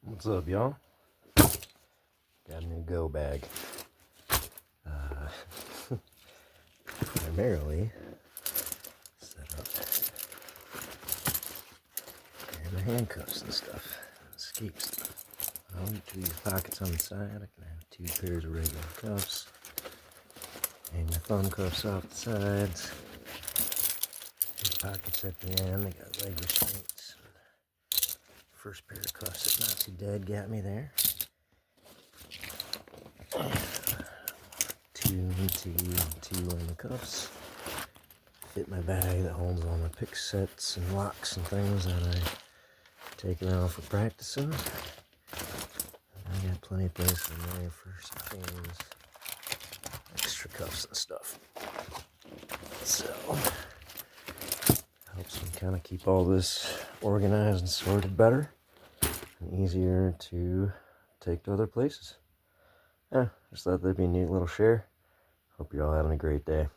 What's up, y'all? Got a new go bag. Primarily set up and the handcuffs and stuff, escape stuff. Two pockets on the side. I can have 2 pairs of regular cuffs, and your thumb cuffs off the sides. 2 pockets at the end. I got leg restraints. First pair of cuffs that Not Too Dead got me there. Two in the cuffs. Fit my bag that holds all my pick sets and locks and things that I take around for practicing. I got plenty of place in there for some things, extra cuffs and stuff. So helps me kind of keep all this organized and sorted better and easier to take to other places. Just thought that'd be a neat little share. Hope you're all having a great day.